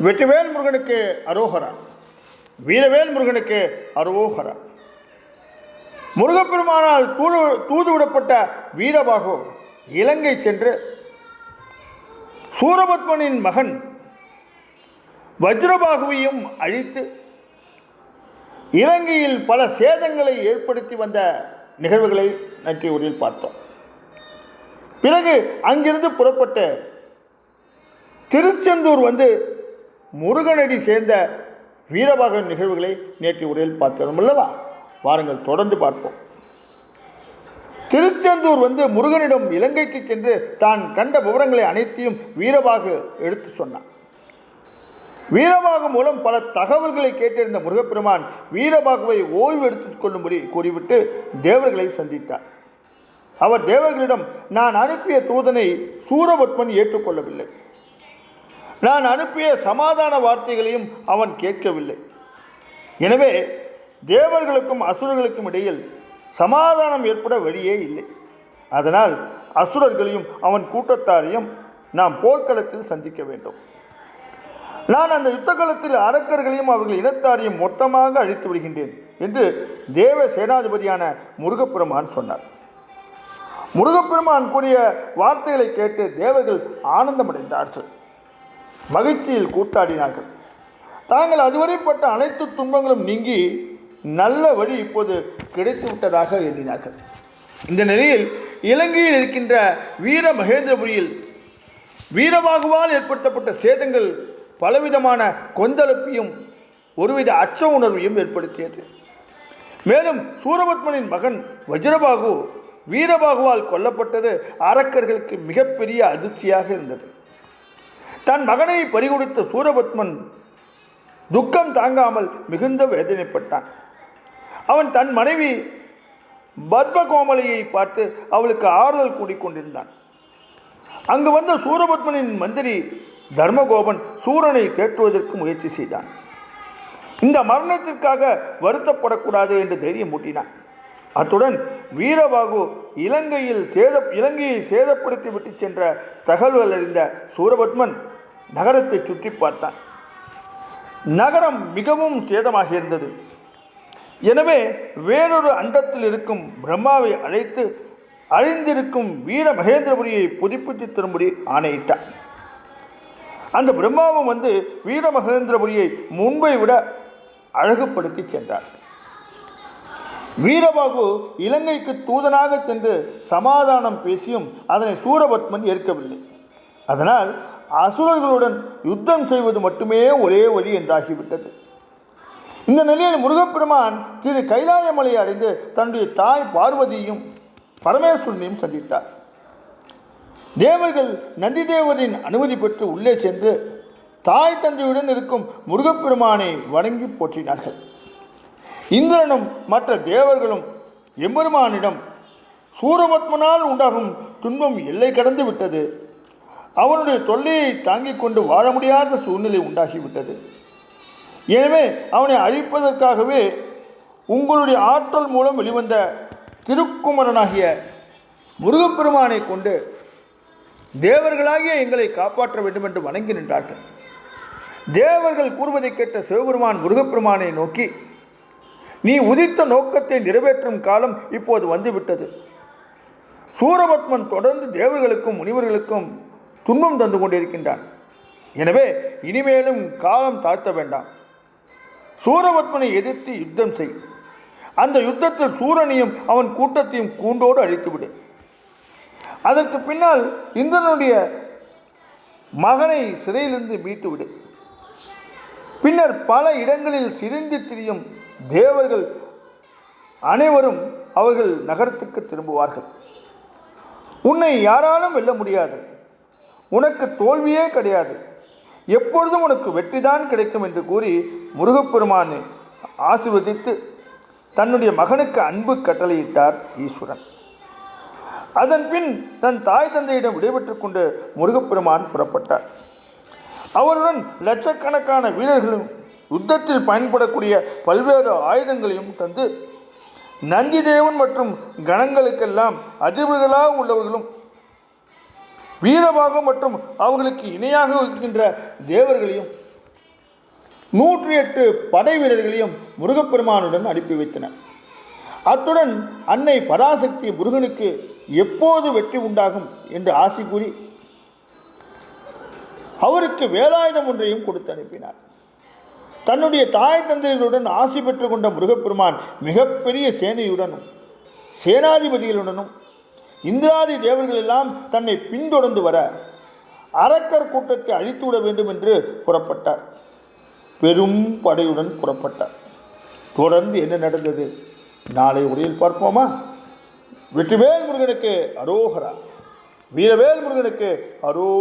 வெற்றிவேல் முருகனுக்கு அரோகரா, வீரவேல் முருகனுக்கு அரோகரா. முருகப்பெருமானால் தூதுவிடப்பட்ட வீரபாகு இலங்கை சென்று சூரபத்மனின் மகன் வஜ்ரபாகுவையும் அழித்து இலங்கையில் பல சேதங்களை ஏற்படுத்தி வந்த நிகழ்வுகளை நேற்றைய உரையில் பார்த்தோம். பிறகு அங்கிருந்து புறப்பட்டு திருச்செந்தூர் வந்து முருகனடி சேர்ந்த வீரபாகு நிகழ்வுகளை நேற்றைய உரையில் பார்த்தோம் அல்லவா? வாருங்கள் தொடர்ந்து பார்ப்போம். திருச்செந்தூர் வந்து முருகனிடம் இலங்கைக்கு சென்று தான் கண்ட விவரங்களை அனைத்தையும் வீரபாகு எடுத்து சொன்னான். வீரபாகு மூலம் பல தகவல்களை கேட்டிருந்த முருகப்பெருமான் வீரபாகுவை ஓய்வு எடுத்துக் கொள்ளும்படி கூறிவிட்டு தேவர்களை சந்தித்தார். அவர் தேவர்களிடம், நான் அனுப்பிய தூதனை சூரபத்மன் ஏற்றுக்கொள்ளவில்லை, நான் அனுப்பிய சமாதான வார்த்தைகளையும் அவன் கேட்கவில்லை. எனவே தேவர்களுக்கும் அசுரர்களுக்கும் இடையில் சமாதானம் ஏற்பட வழியே இல்லை. அதனால் அசுரர்களையும் அவன் கூட்டத்தாரையும் நாம் போர்க்களத்தில் சந்திக்க வேண்டும். நான் அந்த யுத்த களத்தில் அரக்கர்களையும் அவர்கள் இனத்தாரையும் மொத்தமாக அழித்து விடுகின்றேன் என்று தேவ சேனாதிபதியான முருகப்பெருமான் சொன்னார். முருகப்பெருமான் கூறிய வார்த்தைகளை கேட்டு தேவர்கள் ஆனந்தமடைந்தார்கள், மகிழ்ச்சியில் கூத்தாடினார்கள். தாங்கள் அதுவரைப்பட்ட அனைத்து துன்பங்களும் நீங்கி நல்ல வழி இப்போது கிடைத்து விட்டதாக எண்ணினார்கள். இந்த நிலையில் இலங்கையில் இருக்கின்ற வீர மகேந்திரபுரியில் வீரபாகுவால் ஏற்படுத்தப்பட்ட சேதங்கள் பலவிதமான கொந்தளிப்பையும் ஒருவித அச்ச உணர்வையும் ஏற்படுத்தியது. மேலும் சூரபத்மனின் மகன் வஜ்ரபாகு வீரபாகுவால் கொல்லப்பட்டது அரக்கர்களுக்கு மிகப்பெரிய அதிர்ச்சியாக இருந்தது. தன் மகனை பறிகொடுத்த சூரபத்மன் துக்கம் தாங்காமல் மிகுந்த வேதனைப்பட்டான். அவன் தன் மனைவி பத்மகோமலையை பார்த்து அவளுக்கு ஆறுதல் கூடிக்கொண்டிருந்தான். அங்கு வந்த சூரபத்மனின் மந்திரி தர்மகோபன் சூரனை தேற்றுவதற்கு முயற்சி செய்தான். இந்த மரணத்திற்காக வருத்தப்படக்கூடாது என்று தைரியம் மூட்டினான். அத்துடன் வீரபாகு இலங்கையை சேதப்படுத்தி விட்டு சென்ற தகவல் அறிந்த சூரபத்மன் நகரத்தை சுற்றி பார்த்தான். நகரம் மிகவும் சேதமாகியிருந்தது. எனவே வேறொரு அண்டத்தில் இருக்கும் பிரம்மாவை அழைத்து அழிந்திருக்கும் வீர மகேந்திரபுரியை புதுப்பித்து தரும்படி ஆணையிட்டான். அந்த பிரம்மாவும் வந்து வீர மகேந்திரபுரியை முன்பை விட அழகுபடுத்தி சென்றார். வீரபாகு இலங்கைக்கு தூதனாக சென்று சமாதானம் பேசியும் அதனை சூரபத்மன் ஏற்கவில்லை. அதனால் அசுரர்களுடன் யுத்தம் செய்வது மட்டுமே ஒரே வழி என்றாகிவிட்டது. இந்த நிலையில் முருகப்பெருமான் திரு கைலாயமலையை அடைந்து தன்னுடைய தாய் பார்வதியையும் பரமேஸ்வரனையும் சந்தித்தார். தேவர்கள் நந்திதேவரின் அனுமதி பெற்று உள்ளே சென்று தாய் தந்தையுடன் இருக்கும் முருகப்பெருமானை வணங்கி போற்றினார்கள். இந்திரனும் மற்ற தேவர்களும் எம்பெருமானிடம், சூரபத்மனால் உண்டாகும் துன்பம் எல்லை கடந்து விட்டது, அவனுடைய தொல்லையை தாங்கிக் கொண்டு வாழ முடியாத சூழ்நிலை உண்டாகிவிட்டது, எனவே அவனை அழிப்பதற்காகவே உங்களுடைய ஆற்றல் மூலம் வெளிவந்த திருக்குமரனாகிய முருகப்பெருமானை கொண்டு தேவர்களாகிய எங்களை காப்பாற்ற வேண்டும் என்று வணங்கி நின்றார்கள். தேவர்கள் கூறுவதை கேட்ட சிவபெருமான் முருகப்பெருமானை நோக்கி, நீ உதித்த நோக்கத்தை நிறைவேற்றும் காலம் இப்போது வந்துவிட்டது. சூரபத்மன் தொடர்ந்து தேவர்களுக்கும் முனிவர்களுக்கும் துன்பம் தந்து கொண்டிருக்கின்றான். எனவே இனிமேலும் காலம் தாழ்த்த வேண்டாம். சூரபத்மனை எதிர்த்து யுத்தம் செய். அந்த யுத்தத்தில் சூரனையும் அவன் கூட்டத்தையும் கூண்டோடு அழித்துவிடு. அதற்கு பின்னால் இந்திரனுடைய மகனை சிறையிலிருந்து மீட்டுவிடு. பின்னர் பல இடங்களில் சிரிந்து திரியும் தேவர்கள் அனைவரும் அவர்கள் நகரத்துக்கு திரும்புவார்கள். உன்னை யாராலும் வெல்ல முடியாது, உனக்கு தோல்வியே கிடையாது, எப்பொழுதும் உனக்கு வெற்றிதான் கிடைக்கும் என்று கூறி முருகப்பெருமானை ஆசீர்வதித்து தன்னுடைய மகனுக்கு அன்பு கட்டளையிட்டார் ஈஸ்வரன். அதன் பின் தன் தாய் தந்தையிடம் விடைபெற்று கொண்டு முருகப்பெருமான் புறப்பட்டார். அவருடன் லட்சக்கணக்கான வீரர்களும் யுத்தத்தில் பயன்படக்கூடிய பல்வேறு ஆயுதங்களையும் தந்து நந்திதேவன் மற்றும் கணங்களுக்கெல்லாம் அதிபதிகளாக உள்ளவர்களும் வீரபாகு மற்றும் அவர்களுக்கு இணையாக இருக்கின்ற தேவர்களையும் 108 படை வீரர்களையும் முருகப்பெருமானுடன் அனுப்பி வைத்தனர். அத்துடன் அன்னை பராசக்தி முருகனுக்கு எப்போது வெற்றி உண்டாகும் என்று ஆசி கூறி அவருக்கு வேலாயுதம் ஒன்றையும் கொடுத்து அனுப்பினார். தன்னுடைய தாய் தந்தையர்களுடன் ஆசி பெற்று கொண்ட முருகப்பெருமான் மிகப்பெரிய சேனையுடனும் சேனாதிபதிகளுடனும் இந்திராதி தேவர்கள் எல்லாம் தன்னை பின்தொடர்ந்து வர அரக்கர் கூட்டத்தை அழித்துவிட வேண்டும் என்று புறப்பட்டார். பெரும் படையுடன் புறப்பட்டார். தொடர்ந்து என்ன நடந்தது நாளை உரையில் பார்ப்போமா? வெற்றிவேல் முருகனுக்கு அரோகரா. வீரவேல் முருகனுக்கு அரோ